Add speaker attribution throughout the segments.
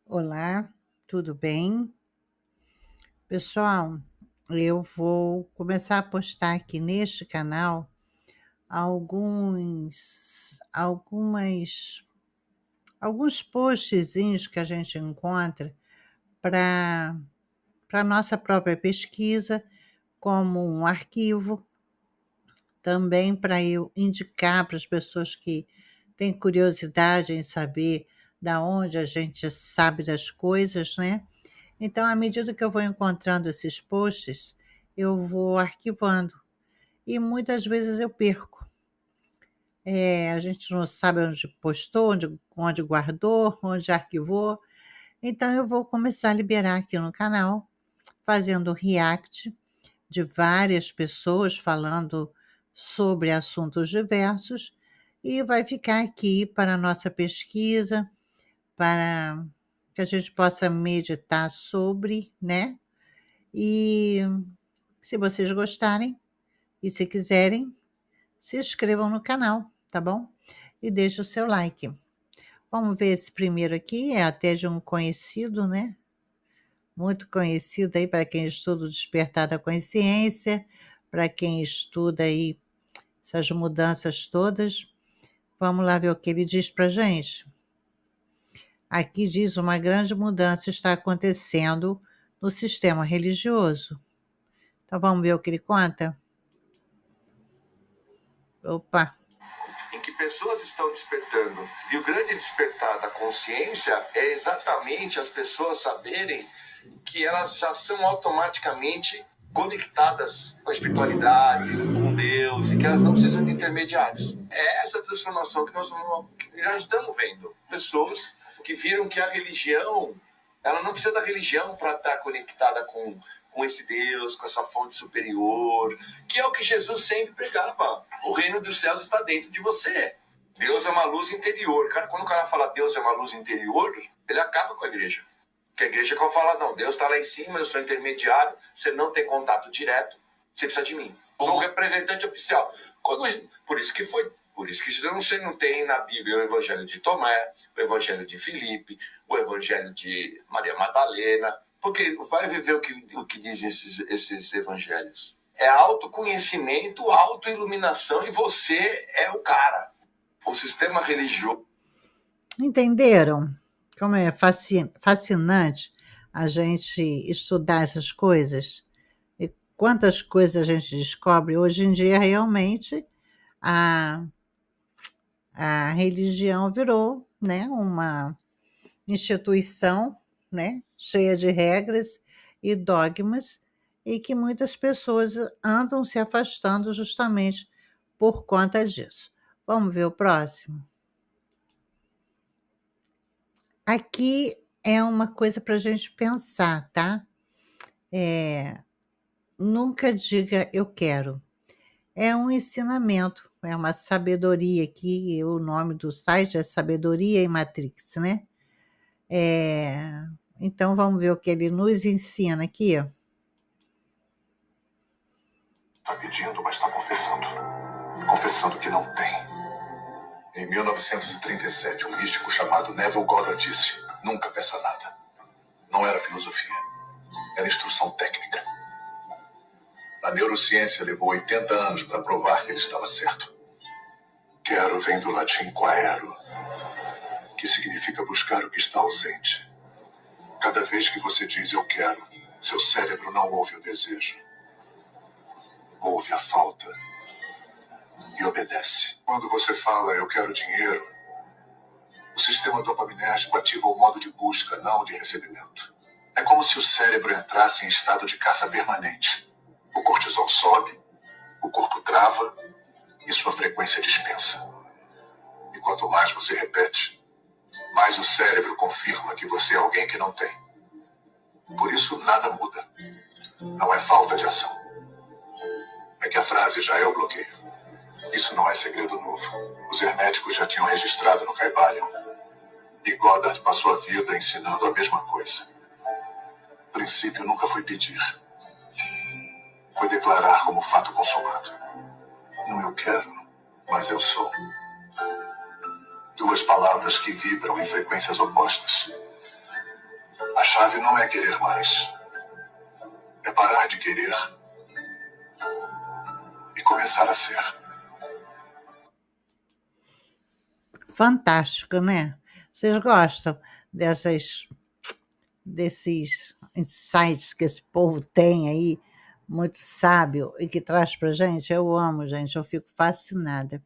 Speaker 1: Olá, tudo bem? Pessoal, eu vou começar a postar aqui neste canal alguns postzinhos que a gente encontra para nossa própria pesquisa, como um arquivo, também para eu indicar para as pessoas que têm curiosidade em saber da onde a gente sabe das coisas, né? Então, à medida que eu vou encontrando esses posts, eu vou arquivando e muitas vezes eu perco. A gente não sabe onde postou, onde guardou, onde arquivou. Então, eu vou começar a liberar aqui no canal, fazendo react de várias pessoas falando sobre assuntos diversos e vai ficar aqui para a nossa pesquisa, para que a gente possa meditar sobre, né? E se vocês gostarem e se quiserem, se inscrevam no canal, tá bom? E deixe o seu like. Vamos ver esse primeiro aqui, é até de um conhecido, né? Muito conhecido aí para quem estuda o despertar da consciência, para quem estuda aí essas mudanças todas. Vamos lá ver o que ele diz para gente. Aqui diz: uma grande mudança está acontecendo no sistema religioso. Então vamos ver o que ele conta? Opa!
Speaker 2: Em que pessoas estão despertando. E o grande despertar da consciência é exatamente as pessoas saberem que elas já são automaticamente conectadas com a espiritualidade, com Deus, e que elas não precisam de intermediários. É essa transformação que nós já estamos vendo. Pessoas que viram que a religião, ela não precisa da religião para estar conectada com esse Deus, com essa fonte superior, que é o que Jesus sempre pregava. O reino dos céus está dentro de você. Deus é uma luz interior. Cara, quando o cara fala Deus é uma luz interior, ele acaba com a igreja. Porque a igreja que fala, não, Deus está lá em cima, eu sou intermediário, você não tem contato direto, você precisa de mim. Sou um representante oficial. Por isso que você não tem na Bíblia o evangelho de Tomé, o evangelho de Filipe, o evangelho de Maria Madalena. Porque vai viver o que dizem esses evangelhos. É autoconhecimento, autoiluminação, e você é o cara. O sistema religioso.
Speaker 1: Entenderam como é fascinante a gente estudar essas coisas? E quantas coisas a gente descobre? Hoje em dia, realmente, a, a religião virou, né, uma instituição, né, cheia de regras e dogmas, e que muitas pessoas andam se afastando justamente por conta disso. Vamos ver o próximo? Aqui é uma coisa para a gente pensar, tá? Nunca diga eu quero. É um ensinamento, é uma sabedoria aqui, o nome do site é Sabedoria em Matrix, né? Então vamos ver o que ele nos ensina aqui, ó.
Speaker 2: Está pedindo, mas está confessando. Confessando que não tem. Em 1937, um místico chamado Neville Goddard disse: nunca peça nada. Não era filosofia, era instrução técnica. A neurociência levou 80 anos para provar que ele estava certo. Quero vem do latim quaero, que significa buscar o que está ausente. Cada vez que você diz eu quero, seu cérebro não ouve o desejo. Ouve a falta e obedece. Quando você fala eu quero dinheiro, o sistema dopaminérgico ativa o modo de busca, não o de recebimento. É como se o cérebro entrasse em estado de caça permanente. O cortisol sobe, o corpo trava e sua frequência dispensa. E quanto mais você repete, mais o cérebro confirma que você é alguém que não tem. Por isso, nada muda. Não é falta de ação. É que a frase já é o bloqueio. Isso não é segredo novo. Os herméticos já tinham registrado no Caibalion. E Goddard passou a vida ensinando a mesma coisa. O princípio nunca foi pedir. Foi declarar como fato consumado. Não eu quero, mas eu sou. Duas palavras que vibram em frequências opostas. A chave não é querer mais. É parar de querer e começar a ser.
Speaker 1: Fantástico, né? Vocês gostam desses insights que esse povo tem aí, muito sábio, e que traz pra gente? Eu amo, gente, eu fico fascinada.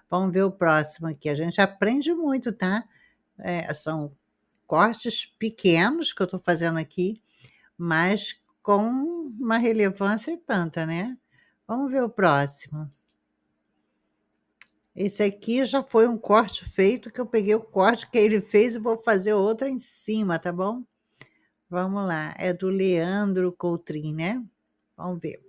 Speaker 1: Vamos ver o próximo aqui. A gente aprende muito, tá? São cortes pequenos que eu estou fazendo aqui, mas com uma relevância tanta, né? Vamos ver o próximo. Esse aqui já foi um corte feito, que eu peguei o corte que ele fez e vou fazer outro em cima, tá bom? Vamos lá, é do Leandro Coutrin, né? Vamos ver.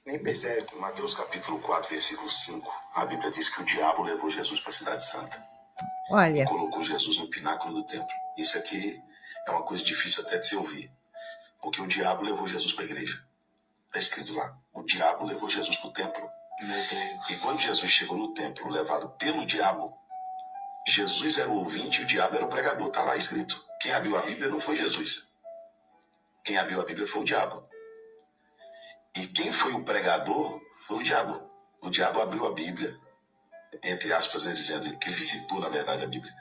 Speaker 2: Nem percebe. Mateus capítulo 4, versículo 5. A Bíblia diz que o diabo levou Jesus para a cidade santa e
Speaker 1: Olha,
Speaker 2: colocou Jesus no pináculo do templo. Isso aqui é uma coisa difícil até de se ouvir, porque o diabo levou Jesus para a igreja. Está escrito lá. O diabo levou Jesus para o templo. E quando Jesus chegou no templo, levado pelo diabo, Jesus era o ouvinte e o diabo era o pregador. Está lá escrito. Quem abriu a Bíblia não foi Jesus. Quem abriu a Bíblia foi o diabo. E quem foi o pregador foi o diabo. O diabo abriu a Bíblia, entre aspas, né, dizendo que ele citou, na verdade, a Bíblia.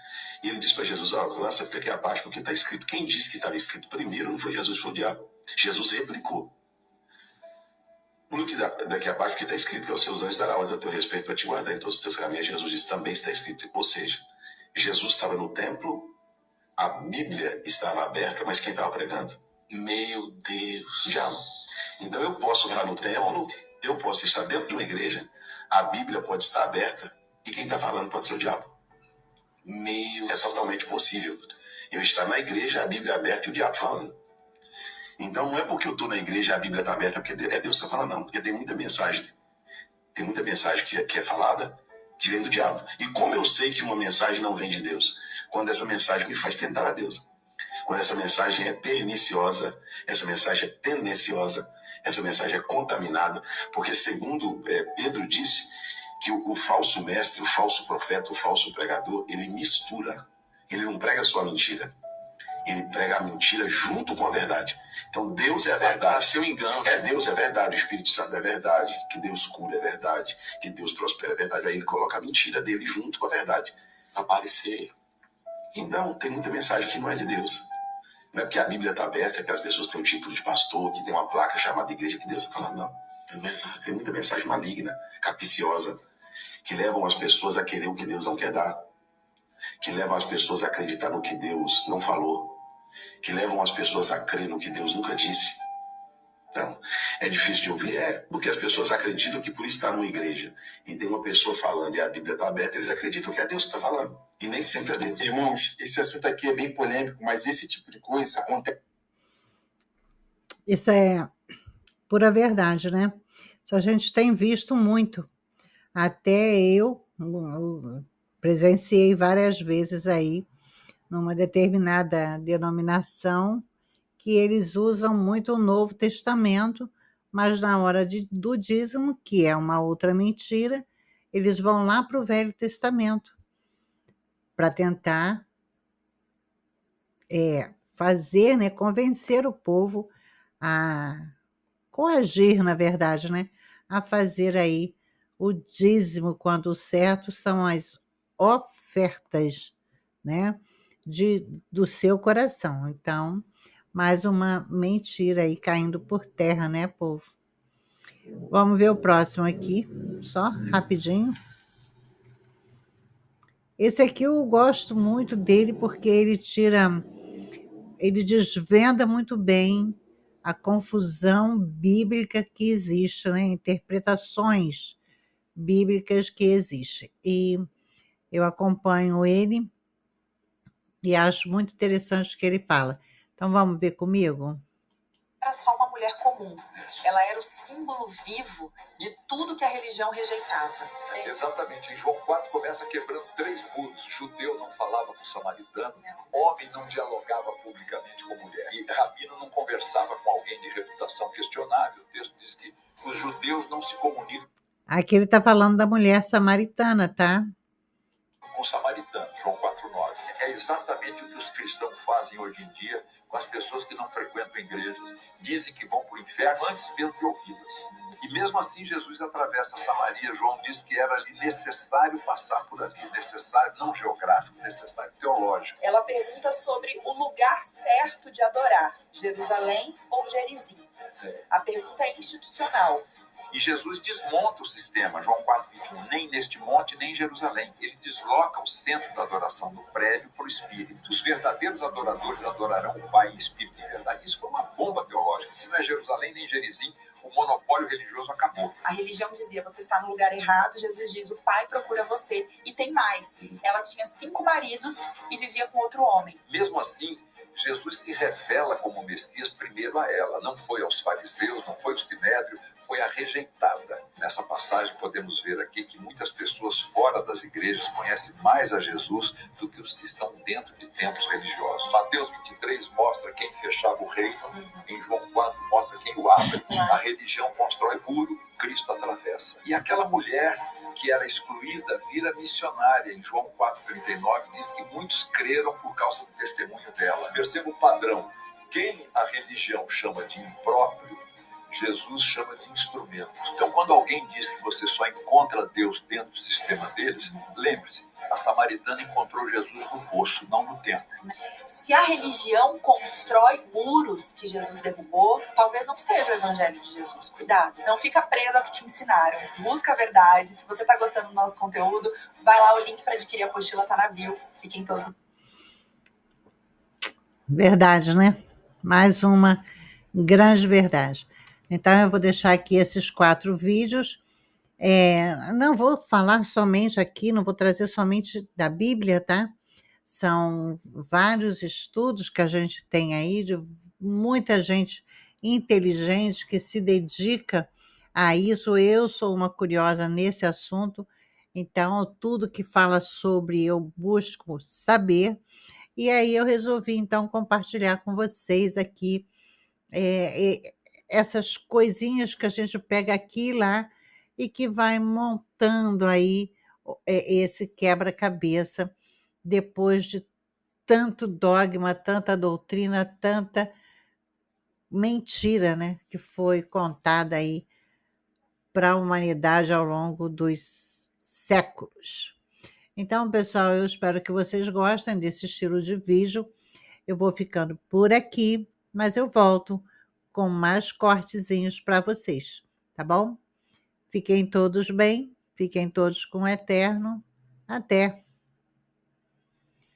Speaker 2: E ele disse para Jesus, lança até aqui abaixo, porque está escrito. Quem disse que estava escrito primeiro não foi Jesus, foi o diabo. Jesus replicou. Pula daqui abaixo, porque está escrito que aos seus anjos dará ordem a teu respeito para te guardar em todos os teus caminhos. Jesus disse, também está escrito. Ou seja, Jesus estava no templo, a Bíblia estava aberta, mas quem estava pregando? Meu Deus. O diabo. Então eu posso estar no templo, eu posso estar dentro de uma igreja, a Bíblia pode estar aberta e quem está falando pode ser o diabo. É totalmente possível. Eu estar na igreja, a Bíblia é aberta e o diabo falando. Então não é porque eu estou na igreja a Bíblia está aberta porque é Deus que está falando, não. Porque tem muita mensagem que é falada que vem do diabo. E como eu sei que uma mensagem não vem de Deus? Quando essa mensagem me faz tentar a Deus. Quando essa mensagem é perniciosa, essa mensagem é tendenciosa, essa mensagem é contaminada, porque segundo Pedro disse, que o falso mestre, o falso profeta, o falso pregador, ele mistura. Ele não prega só a mentira. Ele prega a mentira junto com a verdade. Então Deus é a verdade. Seu engano. Deus é verdade, o Espírito Santo é verdade, que Deus cura é verdade, que Deus prospera é verdade. Aí ele coloca a mentira dele junto com a verdade. Para aparecer. Então tem muita mensagem que não é de Deus. Não é porque a Bíblia está aberta que as pessoas têm um título de pastor, que tem uma placa chamada igreja que Deus está falando, não. Tem muita mensagem maligna, capiciosa, que levam as pessoas a querer o que Deus não quer dar, que levam as pessoas a acreditar no que Deus não falou, que levam as pessoas a crer no que Deus nunca disse. Então, é difícil de ouvir, porque as pessoas acreditam que por estar numa igreja e tem uma pessoa falando e a Bíblia está aberta, eles acreditam que é Deus que está falando. E nem sempre é Deus.
Speaker 3: Irmãos, esse assunto aqui é bem polêmico, mas esse tipo de coisa acontece.
Speaker 1: isso é pura verdade, né? Isso a gente tem visto muito. Até eu presenciei várias vezes aí, numa determinada denominação, que eles usam muito o Novo Testamento, mas na hora do dízimo, que é uma outra mentira, eles vão lá para o Velho Testamento para tentar fazer, né, convencer o povo a coagir, na verdade, né, a fazer aí o dízimo, quando o certo são as ofertas, né, do seu coração. Então, mais uma mentira aí caindo por terra, né, povo? Vamos ver o próximo aqui, só rapidinho. Esse aqui eu gosto muito dele porque ele desvenda muito bem a confusão bíblica que existe, né? Interpretações bíblicas que existem. E eu acompanho ele e acho muito interessante o que ele fala. Então vamos ver comigo?
Speaker 4: Era só uma mulher comum. Ela era o símbolo vivo de tudo que a religião rejeitava.
Speaker 5: Exatamente. Em João 4 começa quebrando 3 muros. Judeu não falava com samaritano, homem não dialogava publicamente com mulher, e rabino não conversava com alguém de reputação questionável. O texto diz que os judeus não se comunicam
Speaker 1: Aqui ele está falando da mulher samaritana, tá?
Speaker 5: com com o samaritano, João 4,9. É exatamente o que os cristãos fazem hoje em dia com as pessoas que não frequentam igrejas, dizem que vão para o inferno antes mesmo de ouvi-las. E mesmo assim Jesus atravessa Samaria. João diz que era ali necessário passar por ali, necessário não geográfico, necessário teológico.
Speaker 4: Ela pergunta sobre o lugar certo de adorar, Jerusalém ou Gerizim. A pergunta é institucional.
Speaker 5: E Jesus desmonta o sistema, João 4,21, nem neste monte, nem em Jerusalém. Ele desloca o centro da adoração do prédio para o Espírito. Os verdadeiros adoradores adorarão o Pai em Espírito e verdade. Isso foi uma bomba teológica. Se não é Jerusalém nem Gerizim, o monopólio religioso acabou.
Speaker 4: A religião dizia, você está no lugar errado. Jesus diz, o Pai procura você. E tem mais. Ela tinha 5 maridos e vivia com outro homem.
Speaker 5: Mesmo assim, Jesus se revela como Messias primeiro a ela. Não foi aos fariseus, não foi ao Sinédrio, foi a rejeitada. Nessa passagem podemos ver aqui que muitas pessoas fora das igrejas conhecem mais a Jesus do que os que estão dentro de templos religiosos. Mateus 23 mostra quem fechava o reino, em João 4 mostra quem o abre. A religião constrói muro, Cristo atravessa. E aquela mulher que era excluída vira missionária. Em João 4,39 diz que muitos creram por causa do testemunho dela. Perceba o padrão. Quem a religião chama de impróprio, Jesus chama de instrumento. Então, quando alguém diz que você só encontra Deus dentro do sistema deles, lembre-se, a samaritana encontrou Jesus no poço, não no templo.
Speaker 4: Se a religião constrói muros que Jesus derrubou, talvez não seja o evangelho de Jesus. Cuidado. Não fica preso ao que te ensinaram. Busca a verdade. Se você está gostando do nosso conteúdo, vai lá, o link para adquirir a apostila está na bio. Fiquem todos.
Speaker 1: Verdade, né? Mais uma grande verdade. Então, eu vou deixar aqui esses 4 vídeos. Não vou falar somente aqui, não vou trazer somente da Bíblia, tá? São vários estudos que a gente tem aí, de muita gente inteligente que se dedica a isso. Eu sou uma curiosa nesse assunto, então tudo que fala sobre eu busco saber, e aí eu resolvi então compartilhar com vocês aqui essas coisinhas que a gente pega aqui e lá e que vai montando aí esse quebra-cabeça depois de tanto dogma, tanta doutrina, tanta mentira, né, que foi contada aí para a humanidade ao longo dos séculos. Então, pessoal, eu espero que vocês gostem desse estilo de vídeo. Eu vou ficando por aqui, mas eu volto com mais cortezinhos para vocês, tá bom? Fiquem todos bem, fiquem todos com o Eterno. Até!